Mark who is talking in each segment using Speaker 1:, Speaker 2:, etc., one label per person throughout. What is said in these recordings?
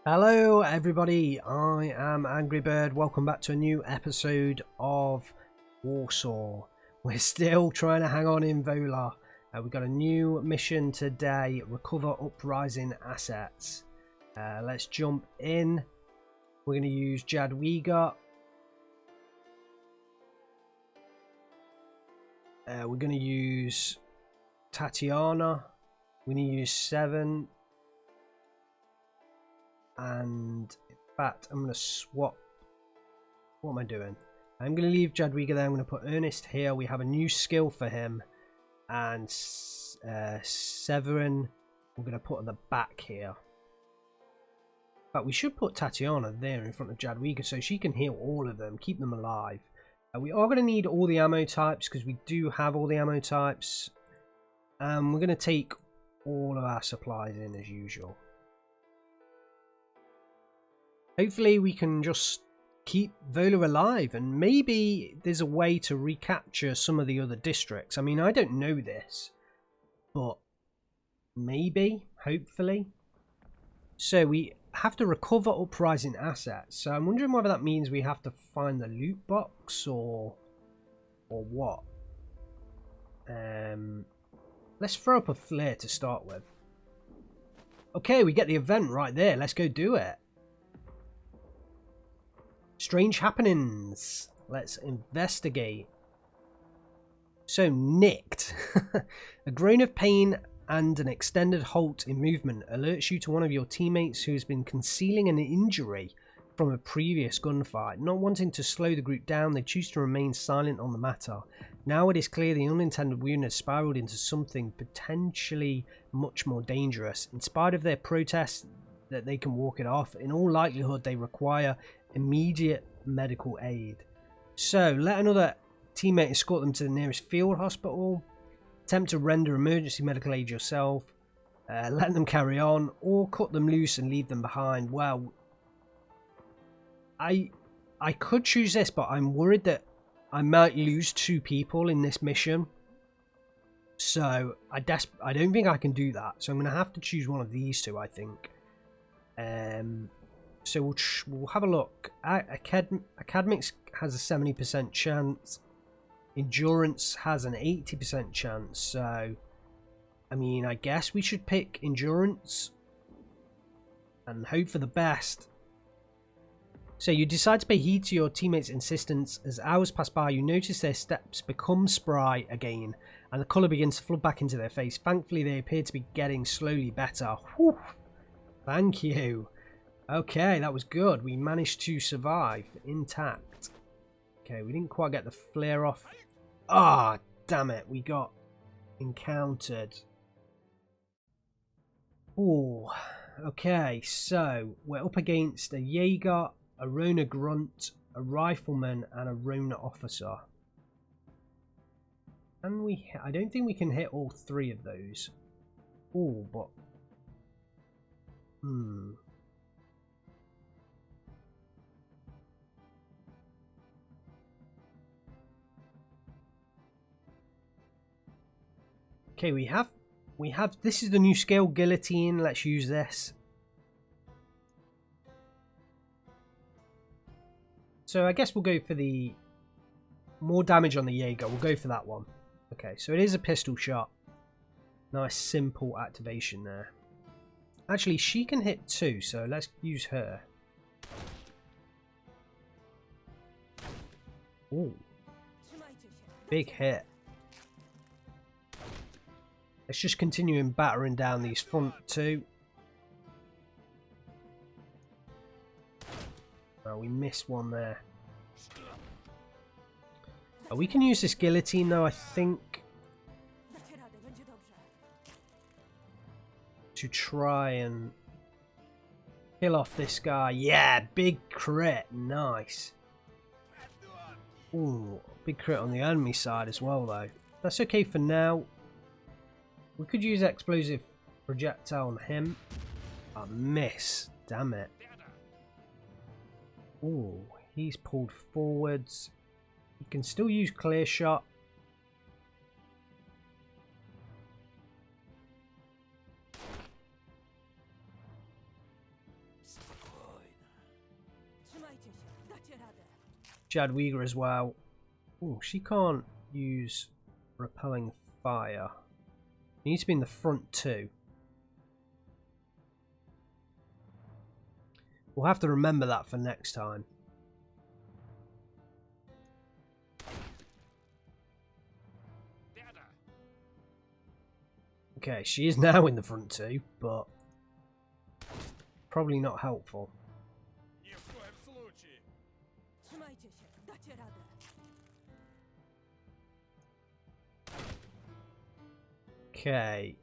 Speaker 1: Hello everybody, I am Angry Bird. Welcome back to a new episode of Warsaw. We're still trying to hang on in Vola. We've got a new mission today, recover uprising assets. Let's jump in. We're going to use WW2. We're going to use Tatiana. We're going to use 7. And in fact, I'm going to swap. What am I doing? I'm going to leave WW2 there. I'm going to put Ernest here. We have a new skill for him. And 7, we're going to put at the back here. But we should put Tatiana there in front of WW2 so she can heal all of them, keep them alive. We are going to need all the ammo types because we do have all the ammo types. We're going to take all of our supplies in as usual. Hopefully we can just keep Vola alive, and maybe there's a way to recapture some of the other districts. I mean, I don't know this, but maybe, hopefully. So we have to recover uprising assets. So I'm wondering whether that means we have to find the loot box or what. Let's throw up a flare to start with. Okay, we get the event right there. Let's go do it. Strange happenings. Let's investigate. So, nicked. A groan of pain and an extended halt in movement alerts you to one of your teammates who has been concealing an injury from a previous gunfight. Not wanting to slow the group down, they choose to remain silent on the matter. Now it is clear the unintended wound has spiraled into something potentially much more dangerous. In spite of their protests that they can walk it off, in all likelihood they require immediate medical aid. So let another teammate escort them to the nearest field hospital. Attempt to render emergency medical aid yourself. Let them carry on, or cut them loose and leave them behind. Well, I could choose this, but I'm worried that I might lose 2 people in this mission. So I don't think I can do that. So I'm going to have to choose one of these 2, I think. So we'll have a look. Academics has a 70% chance. Endurance has an 80% chance. So, I mean, I guess we should pick endurance and hope for the best. So you decide to pay heed to your teammates' insistence. As hours pass by, you notice their steps become spry again, and the colour begins to flood back into their face. Thankfully, they appear to be getting slowly better. Whew. Thank you. Okay, that was good. We managed to survive intact. Okay, we didn't quite get the flare off. Ah, damn it. We got encountered. Oh, okay. So we're up against a Jaeger, a Rona Grunt, a Rifleman, and a Rona Officer. And I don't think we can hit all 3 of those. Oh, but okay, we have this is the new skill, Guillotine. Let's use this. So I guess we'll go for the more damage on the Jaeger. We'll go for that one. Okay, so it is a pistol shot. Nice simple activation there. Actually, she can hit 2, so let's use her. Ooh. Big hit. Let's just continue battering down these front 2. Oh, we missed one there. Oh, we can use this guillotine though, I think, to try and kill off this guy. Yeah, big crit. Nice. Ooh, big crit on the enemy side as well though. That's okay for now. We could use explosive projectile on him. I miss. Damn it. Ooh, he's pulled forwards. You can still use clear shot. Jadwiga as well. Oh, she can't use repelling fire. It needs to be in the front too. We'll have to remember that for next time. Okay, she is now in the front too, but probably not helpful. Okay.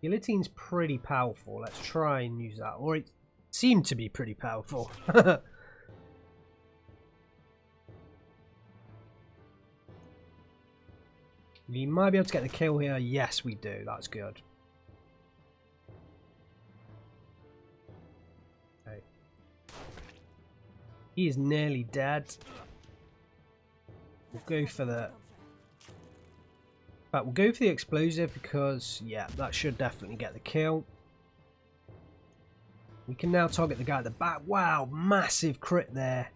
Speaker 1: Guillotine's pretty powerful. Let's try and use that. Or it seemed to be pretty powerful. We might be able to get the kill here. Yes, we do. That's good. Okay. He is nearly dead. We'll go for the... But we'll go for the explosive because, yeah, that should definitely get the kill. We can now target the guy at the back. Wow, massive crit there.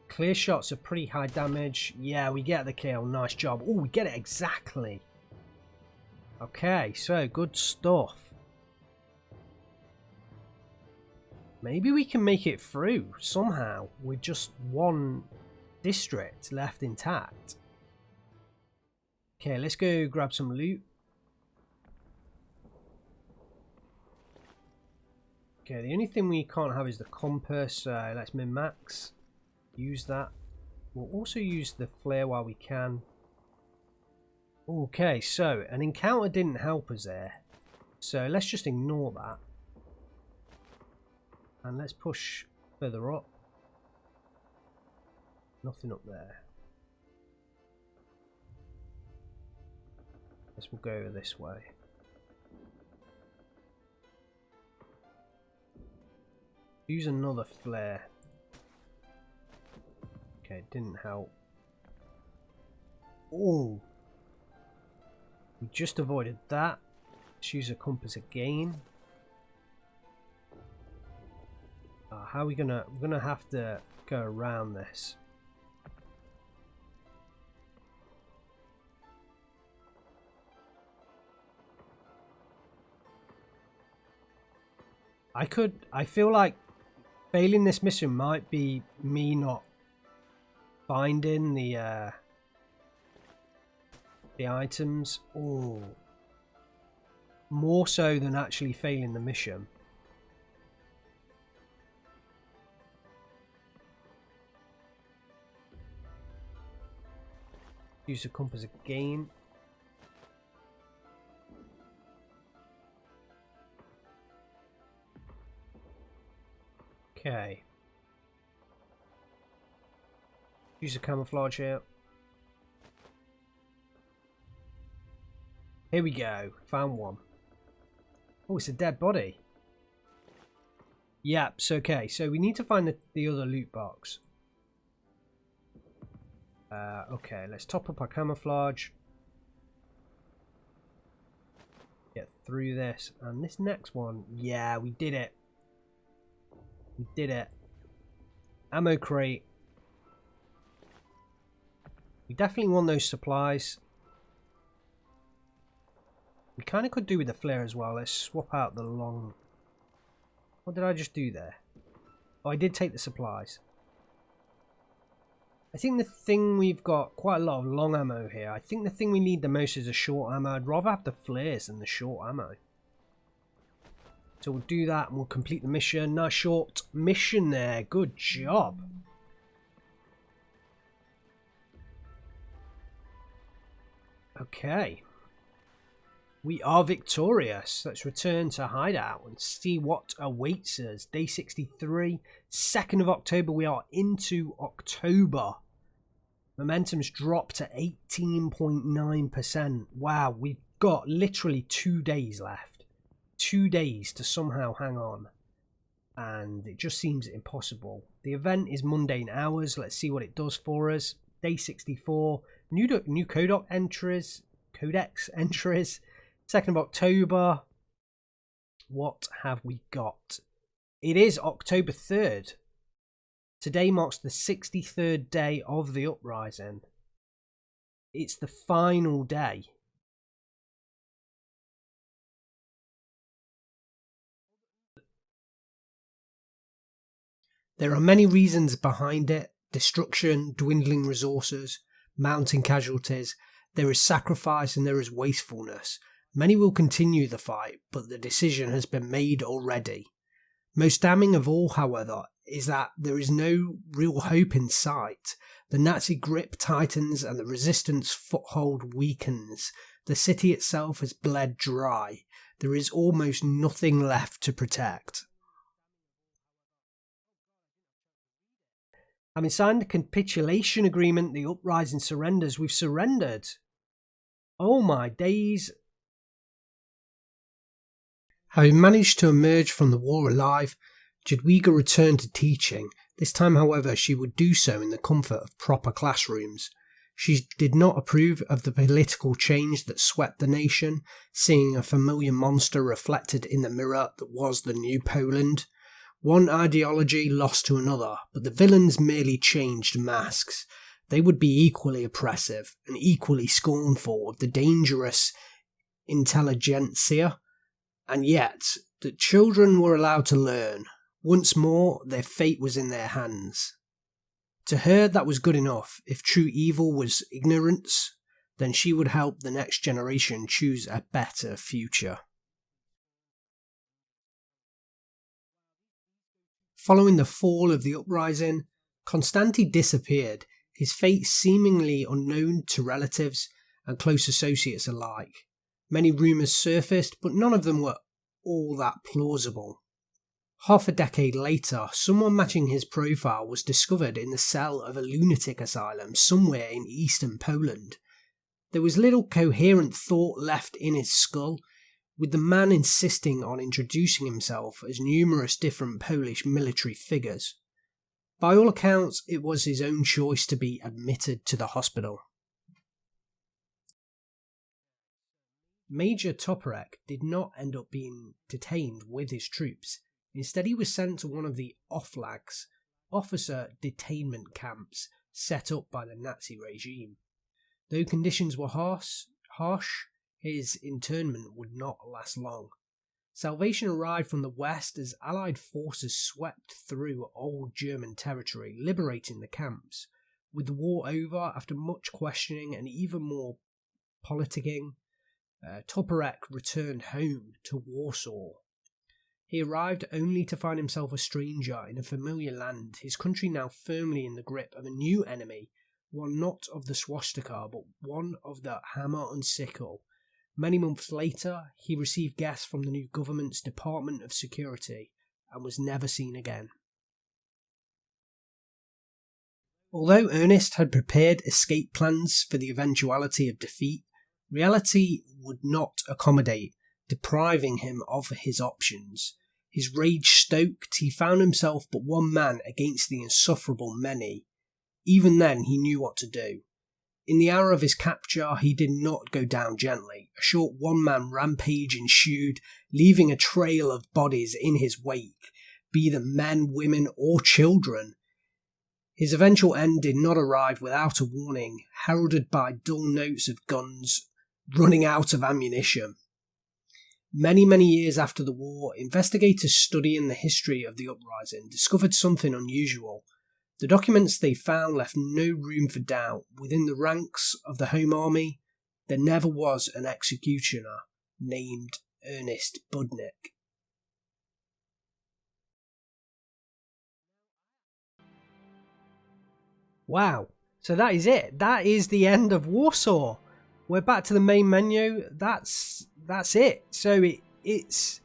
Speaker 1: Clear shots are pretty high damage. Yeah, we get the kill. Nice job. Oh, we get it exactly. Okay, so good stuff. Maybe we can make it through somehow with just one district left intact. Okay, let's go grab some loot. Okay, the only thing we can't have is the compass, so let's min-max. Use that. We'll also use the flare while we can. Okay, so an encounter didn't help us there. So let's just ignore that. And let's push further up. Nothing up there. We'll go over this way. Use another flare. Okay, didn't help. Oh, we just avoided that. Let's use a compass again. How are we gonna? We're gonna have to go around this. I feel like failing this mission might be me not finding the items. Oh, more so than actually failing the mission. Use the compass again. Okay. Use a camouflage here. Here we go. Found one. Oh, it's a dead body. Yep, so okay. So we need to find the other loot box. Okay, let's top up our camouflage. Get through this. And this next one, yeah, we did it. We did it. Ammo crate. We definitely want those supplies. We kind of could do with the flare as well. Let's swap out the long... What did I just do there? Oh, I did take the supplies. I think the thing we've got quite a lot of long ammo here. I think the thing we need the most is a short ammo. I'd rather have the flares than the short ammo. So we'll do that and we'll complete the mission. Nice short mission there. Good job. Okay. We are victorious. Let's return to hideout and see what awaits us. Day 63, 2nd of October. We are into October. Momentum's dropped to 18.9%. Wow, we've got literally 2 days left. 2 days to somehow hang on. And it just seems impossible. The event is mundane hours. Let's see what it does for us. Day 64. New codex entries. 2nd of October. what have we got? It is October 3rd. Today marks the 63rd day of the uprising. It's the final day. There are many reasons behind it: destruction, dwindling resources, mounting casualties. There is sacrifice and there is wastefulness. Many will continue the fight, but the decision has been made already. Most damning of all, however, is that there is no real hope in sight. The Nazi grip tightens and the resistance foothold weakens. The city itself has bled dry. There is almost nothing left to protect. Having signed the capitulation agreement, the uprising surrenders. We've surrendered. Oh my days. Having managed to emerge from the war alive, Jadwiga returned to teaching. This time, however, she would do so in the comfort of proper classrooms. She did not approve of the political change that swept the nation, seeing a familiar monster reflected in the mirror that was the new Poland. One ideology lost to another, but the villains merely changed masks. They would be equally oppressive and equally scornful of the dangerous intelligentsia, and yet the children were allowed to learn. Once more, their fate was in their hands. To her, that was good enough. If true evil was ignorance, then she would help the next generation choose a better future. Following the fall of the uprising, Konstanty disappeared, his fate seemingly unknown to relatives and close associates alike. Many rumours surfaced, but none of them were all that plausible. Half a decade later, someone matching his profile was discovered in the cell of a lunatic asylum somewhere in eastern Poland. There was little coherent thought left in his skull, with the man insisting on introducing himself as numerous different Polish military figures. By all accounts, it was his own choice to be admitted to the hospital. Major Toporek did not end up being detained with his troops. Instead, he was sent to one of the Oflags, officer detainment camps set up by the Nazi regime. Though conditions were harsh, his internment would not last long. Salvation arrived from the west as Allied forces swept through old German territory, liberating the camps. With the war over, after much questioning and even more politicking, Toporek returned home to Warsaw. He arrived only to find himself a stranger in a familiar land, his country now firmly in the grip of a new enemy, one not of the swastika, but one of the hammer and sickle. Many months later, he received guests from the new government's Department of Security and was never seen again. Although Ernest had prepared escape plans for the eventuality of defeat, reality would not accommodate, depriving him of his options. His rage stoked, he found himself but one man against the insufferable many. Even then, he knew what to do. In the hour of his capture, he did not go down gently. A short one-man rampage ensued, leaving a trail of bodies in his wake, be them men, women, or children. His eventual end did not arrive without a warning, heralded by dull notes of guns running out of ammunition. Many years after the war, investigators studying the history of the uprising discovered something unusual. The documents they found left no room for doubt. Within the ranks of the Home Army, there never was an executioner named Ernest Budnik. Wow, so that is it. That is the end of Warsaw. We're back to the main menu. That's it. So it's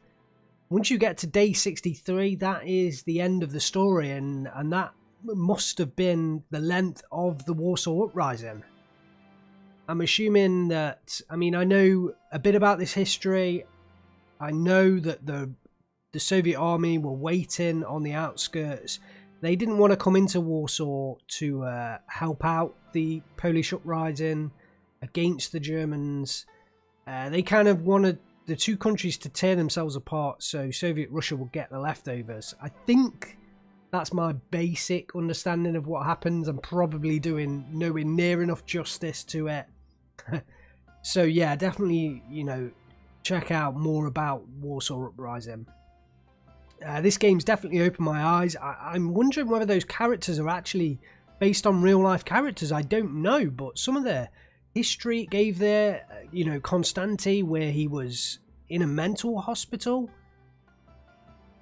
Speaker 1: once you get to day 63, that is the end of the story, and that must have been the length of the Warsaw Uprising. I'm assuming that, I know a bit about this history. I know that the Soviet army were waiting on the outskirts. They didn't want to come into Warsaw to help out the Polish uprising against the Germans. They kind of wanted the two countries to tear themselves apart so Soviet Russia will get the leftovers. I think that's my basic understanding of what happens. I'm probably doing nowhere near enough justice to it. So yeah, definitely, you know, check out more about Warsaw Uprising. This game's definitely opened my eyes. I'm wondering whether those characters are actually based on real life characters. I don't know, but some of the history it gave there, you know, Constanti, where he was in a mental hospital,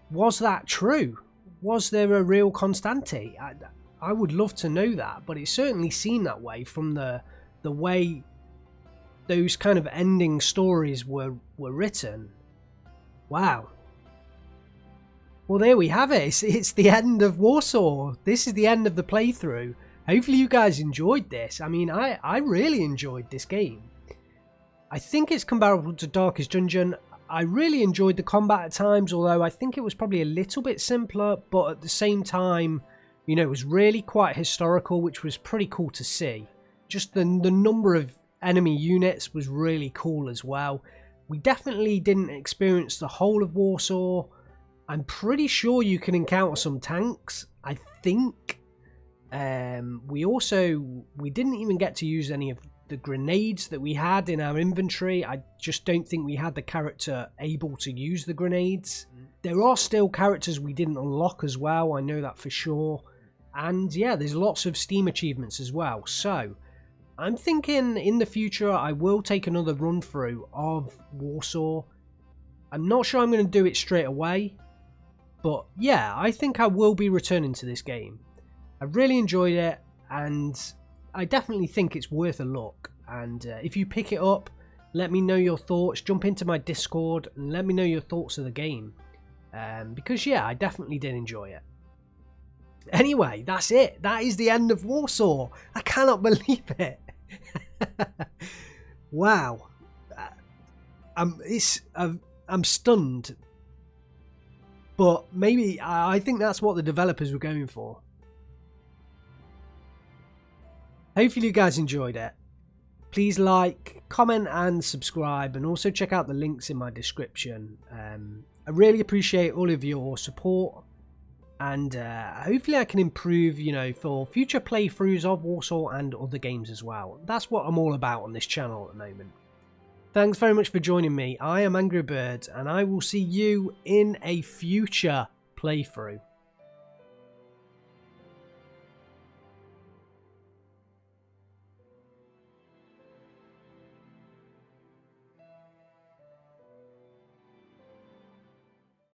Speaker 1: was that true? Was there a real Constanti? I would love to know that, but it certainly seemed that way from the way those kind of ending stories were written. Wow. Well, there we have it. It's the end of Warsaw. This is the end of the playthrough. Hopefully you guys enjoyed this. I mean, I really enjoyed this game. I think it's comparable to Darkest Dungeon. I really enjoyed the combat at times, although I think it was probably a little bit simpler, but at the same time, you know, it was really quite historical, which was pretty cool to see. Just the number of enemy units was really cool as well. We definitely didn't experience the whole of Warsaw. I'm pretty sure you can encounter some tanks, I think. We didn't even get to use any of the grenades that we had in our inventory. I just don't think we had the character able to use the grenades. There are still characters we didn't unlock as well, I know that for sure. And yeah, there's lots of Steam achievements as well. So I'm thinking in the future I will take another run through of Warsaw. I'm not sure I'm going to do it straight away, but yeah, I think I will be returning to this game. I really enjoyed it, and I definitely think it's worth a look. And if you pick it up, let me know your thoughts. Jump into my Discord and let me know your thoughts of the game. Because yeah, I definitely did enjoy it. Anyway, that's it. That is the end of Warsaw. I cannot believe it. Wow. I'm stunned. But maybe I think that's what the developers were going for. Hopefully you guys enjoyed it. Please like, comment and subscribe, and also check out the links in my description. I really appreciate all of your support, and hopefully I can improve, you know, for future playthroughs of Warsaw and other games as well. That's what I'm all about on this channel at the moment. Thanks very much for joining me. I am Angry Bird, and I will see you in a future playthrough.